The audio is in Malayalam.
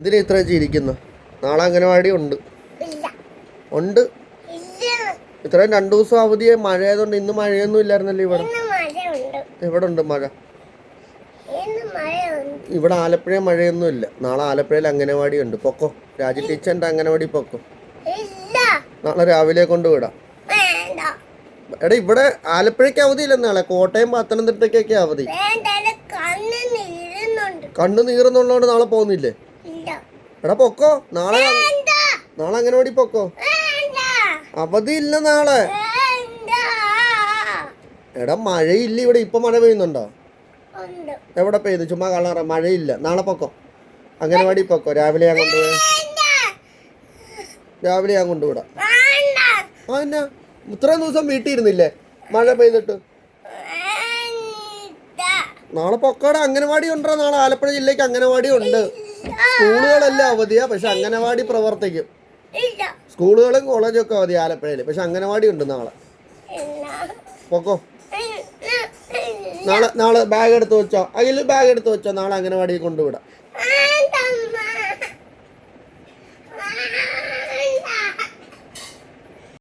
എന്തിനാ ഇത്ര ചിരിക്കുന്നു? നാളെ അംഗനവാടി ഉണ്ട്. ഉണ്ട്. ഇത്രയും 2 ദിവസം അവധിയെ മഴയായതുകൊണ്ട് ഇന്ന് മഴയൊന്നും ഇല്ലായിരുന്നല്ലോ ഇവിടെ. ഇവിടെ ഉണ്ട് മഴ. ഇവിടെ ആലപ്പുഴ മഴയൊന്നും ഇല്ല. നാളെ ആലപ്പുഴയിൽ അംഗനവാടി ഉണ്ട്. പൊക്കോ, രാജി ടീച്ചറിന്റെ അംഗനവാടി പൊക്കോ. നാളെ രാവിലെ കൊണ്ടുവിടാം. എടാ ഇവിടെ ആലപ്പുഴയ്ക്ക് അവധിയില്ല നാളെ. കോട്ടയം പത്തനംതിട്ടയ്ക്കൊക്കെ അവധി. കണ്ണു നീറുന്നുള്ളതുകൊണ്ട് നാളെ പോകുന്നില്ലേ? എടാ പൊക്കോ, നാളെ അംഗനവാടി പൊക്കോ. അവധി ഇല്ല നാളെ. എടാ മഴയില്ല ഇവിടെ. ഇപ്പൊ മഴ പെയ്യുന്നുണ്ടോ? എവിടെ പെയ്തു? ചുമ്മാ കളറ. മഴയില്ല. നാളെ പൊക്കോ, അംഗനവാടി പൊക്കോ. രാവിലെ ഞാൻ കൊണ്ടുവിടാം. ആ എന്നാ ഇത്രയും ദിവസം വീട്ടിൽ ഇരുന്നില്ലേ മഴ പെയ്തിട്ട്? നാളെ പൊക്കോടെ. അംഗനവാടി ഉണ്ടോ നാളെ? ആലപ്പുഴ ജില്ലയ്ക്ക് അംഗനവാടി ഉണ്ട്. സ്കൂളുകളെല്ലാം അവധിയാ, പക്ഷെ അംഗനവാടി പ്രവർത്തിക്കും. സ്കൂളുകളും കോളേജും ഒക്കെ അവധിയാ ആലപ്പുഴയിൽ, പക്ഷെ അംഗനവാടി ഉണ്ട് നാളെ. പൊക്കോ. നാളെ ബാഗ് എടുത്ത് വെച്ചോ. അതിൽ ബാഗ് എടുത്ത് വെച്ചോ. നാളെ അംഗനവാടി കൊണ്ടുവിടാം.